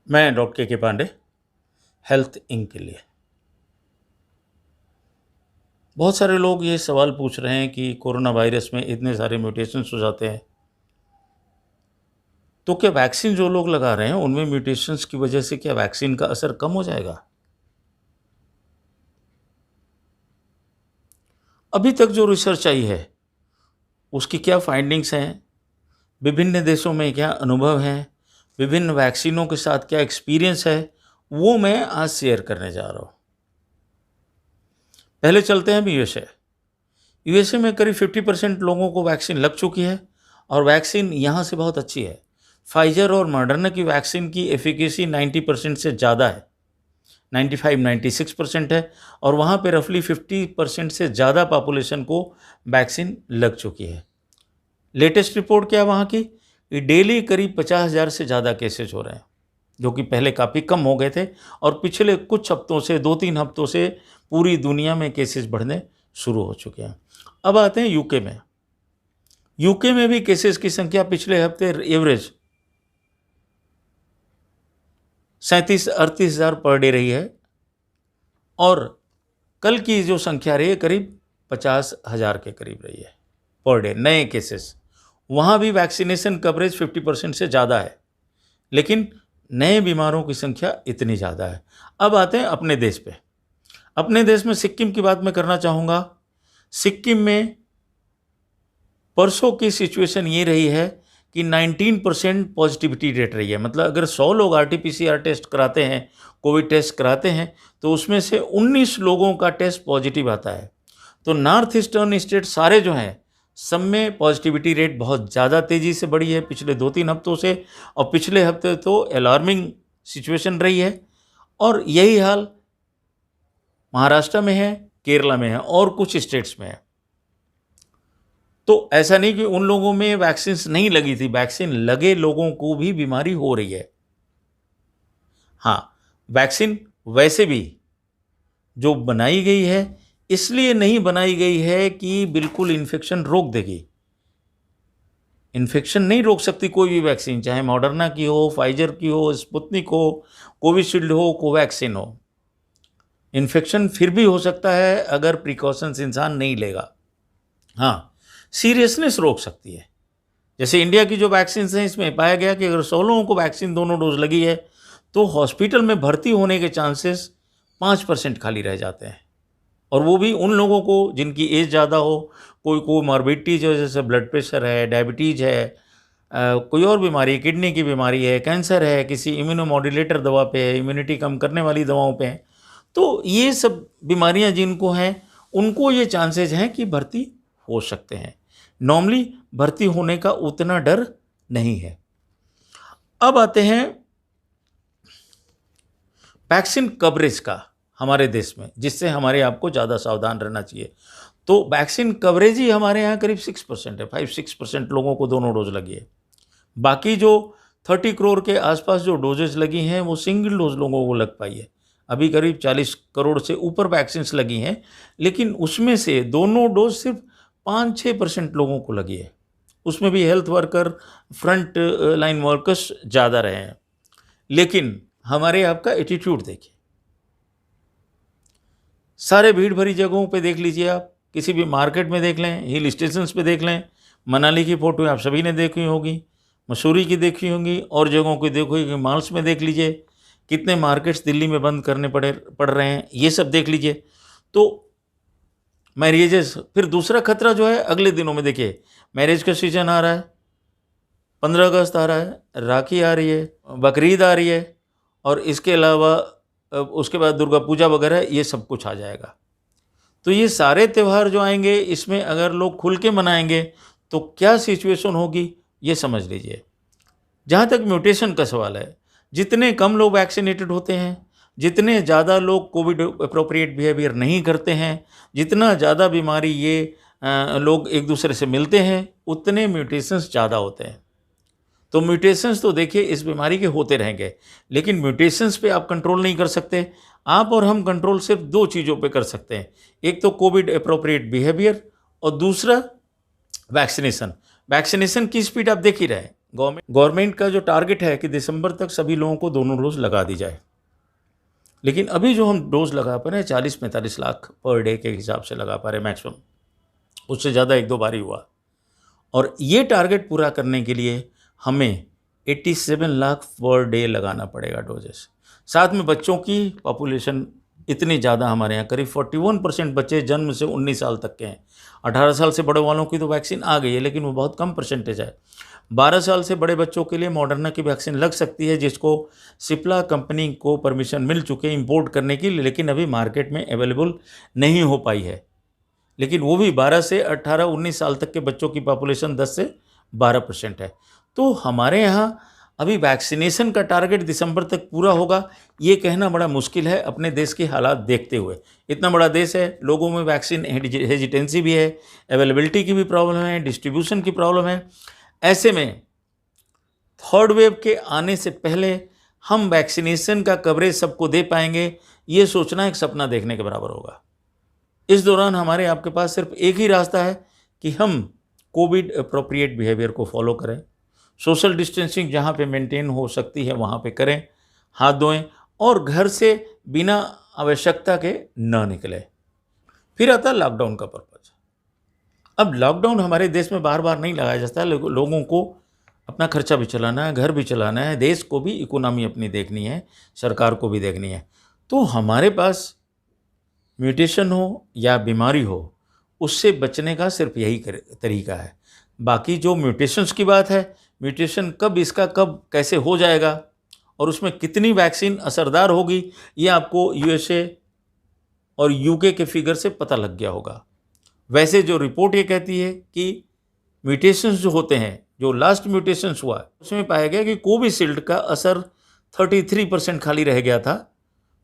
मैं डॉक्टर के Pandey, health ink के लिए। बहुत सारे लोग ये सवाल पूछ रहे हैं कि कोरोना वायरस में इतने सारे म्यूटेशंस हो जाते हैं, तो क्या वैक्सीन जो लोग लगा रहे हैं उनमें म्यूटेशंस की वजह से क्या वैक्सीन का असर कम हो जाएगा? अभी तक जो रिसर्च आई है उसकी क्या फाइंडिंग्स हैं, विभिन्न देशों में क्या अनुभव हैं, विभिन्न वैक्सीनों के साथ क्या एक्सपीरियंस है, वो मैं आज शेयर करने जा रहा हूँ। पहले चलते हैं यूएसए। यूएसए में करीब 50% लोगों को वैक्सीन लग चुकी है और वैक्सीन यहाँ से बहुत अच्छी है। फाइजर और मॉडर्ना की वैक्सीन की एफिकेसी 90% से ज़्यादा है, 95-96% है, और वहाँ पे रफली 50% से ज़्यादा पॉपुलेशन को वैक्सीन लग चुकी है। लेटेस्ट रिपोर्ट क्या है वहाँ की? डेली करीब 50,000 से ज़्यादा केसेज हो रहे हैं, जो कि पहले काफ़ी कम हो गए थे, और पिछले कुछ हफ्तों से 2-3 हफ्तों से पूरी दुनिया में केसेस बढ़ने शुरू हो चुके हैं। अब आते हैं यूके में। यूके में भी केसेस की संख्या पिछले हफ्ते एवरेज 37-38 हज़ार पर डे रही है, और कल की जो संख्या रही है करीब 50,000 के करीब रही है पर डे नए केसेस। वहाँ भी वैक्सीनेशन कवरेज 50% से ज़्यादा है, लेकिन नए बीमारों की संख्या इतनी ज़्यादा है। अब आते हैं अपने देश पे। अपने देश में सिक्किम की बात मैं करना चाहूँगा। सिक्किम में परसों की सिचुएशन ये रही है कि 19% पॉजिटिविटी रेट रही है। मतलब अगर 100 लोग आरटीपीसीआर टेस्ट कराते हैं, कोविड टेस्ट कराते हैं, तो उसमें से 19 लोगों का टेस्ट पॉजिटिव आता है। तो नॉर्थ ईस्टर्न स्टेट सारे जो हैं सब में पॉजिटिविटी रेट बहुत ज़्यादा तेज़ी से बढ़ी है पिछले 2-3 हफ्तों से, और पिछले हफ्ते तो अलार्मिंग सिचुएशन रही है। और यही हाल महाराष्ट्र में है, केरला में है और कुछ स्टेट्स में है। तो ऐसा नहीं कि उन लोगों में वैक्सीन नहीं लगी थी, वैक्सीन लगे लोगों को भी बीमारी हो रही है। हाँ, वैक्सीन वैसे भी जो बनाई गई है इसलिए नहीं बनाई गई है कि बिल्कुल इन्फेक्शन रोक देगी। इन्फेक्शन नहीं रोक सकती कोई भी वैक्सीन, चाहे मॉडर्ना की हो, फाइजर की हो, स्पुतनिक हो, कोविशील्ड हो, कोवैक्सीन हो। इन्फेक्शन फिर भी हो सकता है अगर प्रिकॉशंस इंसान नहीं लेगा। हाँ, सीरियसनेस रोक सकती है। जैसे इंडिया की जो वैक्सीन हैं इसमें पाया गया कि अगर 100 लोगों को वैक्सीन दोनों डोज लगी है तो हॉस्पिटल में भर्ती होने के चांसेस 5% खाली रह जाते हैं, और वो भी उन लोगों को जिनकी एज ज़्यादा हो, कोई मॉर्बिडिटीज हो, जैसे ब्लड प्रेशर है, डायबिटीज़ है, कोई और बीमारी, किडनी की बीमारी है, कैंसर है, किसी इम्यूनोमॉड्यूलेटर दवा पे है, इम्यूनिटी कम करने वाली दवाओं पे है। तो ये सब बीमारियां जिनको हैं उनको ये चांसेज हैं कि भर्ती हो सकते हैं। नॉर्मली भर्ती होने का उतना डर नहीं है। अब आते हैं वैक्सीन कवरेज का हमारे देश में, जिससे हमारे आपको ज़्यादा सावधान रहना चाहिए। तो वैक्सीन कवरेज ही हमारे यहाँ करीब 6% है, 5-6% लोगों को दोनों डोज लगी है। बाकी जो 30 करोड़ के आसपास जो डोजेज लगी हैं वो सिंगल डोज लोगों को लग पाई है। अभी करीब 40 करोड़ से ऊपर वैक्सीन्स लगी हैं, लेकिन उसमें से दोनों डोज सिर्फ 5-6% लोगों को लगी है। उसमें भी health worker, front line workers ज़्यादा रहे हैं। लेकिन हमारे आपका एटीट्यूड देखिए, सारे भीड़ भरी जगहों पे देख लीजिए, आप किसी भी मार्केट में देख लें, हिल स्टेशंस पे देख लें। मनाली की फ़ोटो आप सभी ने देखी होगी, मसूरी की देखी होंगी, और जगहों की देखोगे, मॉल्स में देख लीजिए, कितने मार्केट्स दिल्ली में बंद करने पड़ रहे हैं, ये सब देख लीजिए। तो मैरिजेस, फिर दूसरा खतरा जो है अगले दिनों में देखिए, मैरिज का सीजन आ रहा है, 15 अगस्त आ रहा है, राखी आ रही है, बकरीद आ रही है, और इसके अलावा उसके बाद दुर्गा पूजा वगैरह, ये सब कुछ आ जाएगा। तो ये सारे त्यौहार जो आएंगे, इसमें अगर लोग खुल के मनाएंगे तो क्या सिचुएशन होगी, ये समझ लीजिए। जहाँ तक म्यूटेशन का सवाल है, जितने कम लोग वैक्सीनेटेड होते हैं, जितने ज़्यादा लोग कोविड अप्रोप्रिएट बिहेवियर नहीं करते हैं, जितना ज़्यादा बीमारी ये लोग एक दूसरे से मिलते हैं, उतने म्यूटेशंस ज़्यादा होते हैं। तो म्यूटेशंस तो देखिए इस बीमारी के होते रहेंगे, लेकिन म्यूटेशंस पे आप कंट्रोल नहीं कर सकते। आप और हम कंट्रोल सिर्फ 2 चीज़ों पे कर सकते हैं, एक तो कोविड अप्रोप्रिएट बिहेवियर, और दूसरा वैक्सीनेशन। वैक्सीनेशन की स्पीड आप देख ही रहे हैं, गवर्नमेंट का जो टारगेट है कि दिसंबर तक सभी लोगों को दोनों डोज लगा दी जाए, लेकिन अभी जो हम डोज लगा पा रहे हैं 40-45 लाख पर डे के हिसाब से लगा पा रहे हैं मैक्सिमम, उससे ज़्यादा 1-2 बार ही हुआ। और ये टारगेट पूरा करने के लिए हमें 87 लाख पर डे लगाना पड़ेगा डोजेस। साथ में बच्चों की पॉपुलेशन इतनी ज़्यादा हमारे यहाँ, करीब 41% बच्चे जन्म से 19 साल तक के हैं। 18 साल से बड़े वालों की तो वैक्सीन आ गई है, लेकिन वो बहुत कम परसेंटेज है। 12 साल से बड़े बच्चों के लिए मॉडर्ना की वैक्सीन लग सकती है, जिसको सिप्ला कंपनी को परमिशन मिल चुके हैं इंपोर्ट करने की, लेकिन अभी मार्केट में अवेलेबल नहीं हो पाई है। लेकिन वो भी 12 से 18-19 साल तक के बच्चों की पॉपुलेशन 10 से 12% है। तो हमारे यहाँ अभी वैक्सीनेशन का टारगेट दिसंबर तक पूरा होगा, ये कहना बड़ा मुश्किल है अपने देश के हालात देखते हुए। इतना बड़ा देश है, लोगों में वैक्सीन हेजिटेंसी भी है, अवेलेबिलिटी की भी प्रॉब्लम है, डिस्ट्रीब्यूशन की प्रॉब्लम है। ऐसे में थर्ड वेव के आने से पहले हम वैक्सीनेशन का कवरेज सबको दे पाएंगे, ये सोचना एक सपना देखने के बराबर होगा। इस दौरान हमारे आपके पास सिर्फ एक ही रास्ता है कि हम कोविड अप्रोप्रिएट बिहेवियर को फॉलो करें, सोशल डिस्टेंसिंग जहाँ पे मेंटेन हो सकती है वहाँ पे करें, हाथ धोएं और घर से बिना आवश्यकता के न निकलें। फिर आता है लॉकडाउन का पर्पज़। अब लॉकडाउन हमारे देश में बार बार नहीं लगाया जाता है, लोगों को अपना खर्चा भी चलाना है, घर भी चलाना है, देश को भी इकोनॉमी अपनी देखनी है, सरकार को भी देखनी है। तो हमारे पास म्यूटेशन हो या बीमारी हो, उससे बचने का सिर्फ यही तरीका है। बाकी जो म्यूटेशंस की बात है, म्यूटेशन कब कैसे हो जाएगा और उसमें कितनी वैक्सीन असरदार होगी, ये आपको यूएसए और यूके के फिगर से पता लग गया होगा। वैसे जो रिपोर्ट ये कहती है कि म्यूटेशंस जो होते हैं, जो लास्ट म्यूटेशंस हुआ उसमें पाया गया कि कोविशील्ड का असर 33% खाली रह गया था,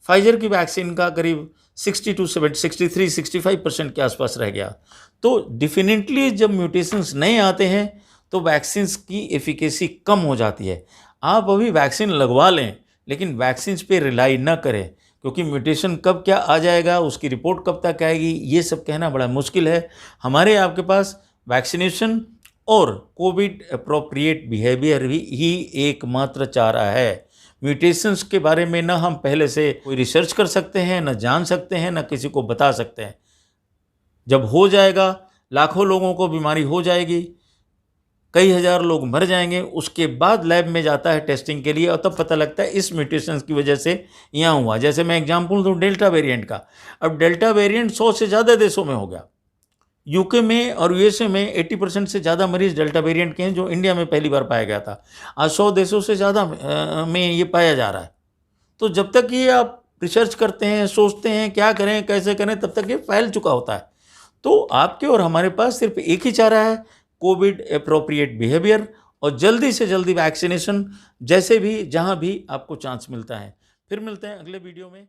फाइजर की वैक्सीन का करीब 63-65% के आसपास रह गया। तो डेफिनेटली जब म्यूटेशंस नहीं आते हैं तो वैक्सीन्स की एफिकेसी कम हो जाती है। आप अभी वैक्सीन लगवा लें, लेकिन वैक्सीन्स पे रिलाई ना करें, क्योंकि म्यूटेशन कब क्या आ जाएगा, उसकी रिपोर्ट कब तक आएगी, ये सब कहना बड़ा मुश्किल है। हमारे आपके पास वैक्सीनेशन और कोविड अप्रोप्रिएट बिहेवियर ही एकमात्र चारा है। म्यूटेशंस के बारे में ना हम पहले से कोई रिसर्च कर सकते हैं, ना जान सकते हैं, ना किसी को बता सकते हैं। जब हो जाएगा, लाखों लोगों को बीमारी हो जाएगी, कई हज़ार लोग मर जाएंगे, उसके बाद लैब में जाता है टेस्टिंग के लिए और तब पता लगता है इस म्यूटेशंस की वजह से यहाँ हुआ। जैसे मैं एग्जांपल दूँ डेल्टा वेरिएंट का, अब डेल्टा वेरिएंट 100 से ज़्यादा देशों में हो गया। यूके में और यूएसए में 80% से ज़्यादा मरीज डेल्टा वेरिएंट के हैं, जो इंडिया में पहली बार पाया गया था। आज 100 देशों से ज़्यादा में ये पाया जा रहा है। तो जब तक ये आप रिसर्च करते हैं, सोचते हैं क्या करें कैसे करें, तब तक ये फैल चुका होता है। तो आपके और हमारे पास सिर्फ एक ही चारा है, कोविड एप्रोप्रिएट बिहेवियर और जल्दी से जल्दी वैक्सीनेशन, जैसे भी जहाँ भी आपको चांस मिलता है। फिर मिलते हैं अगले वीडियो में।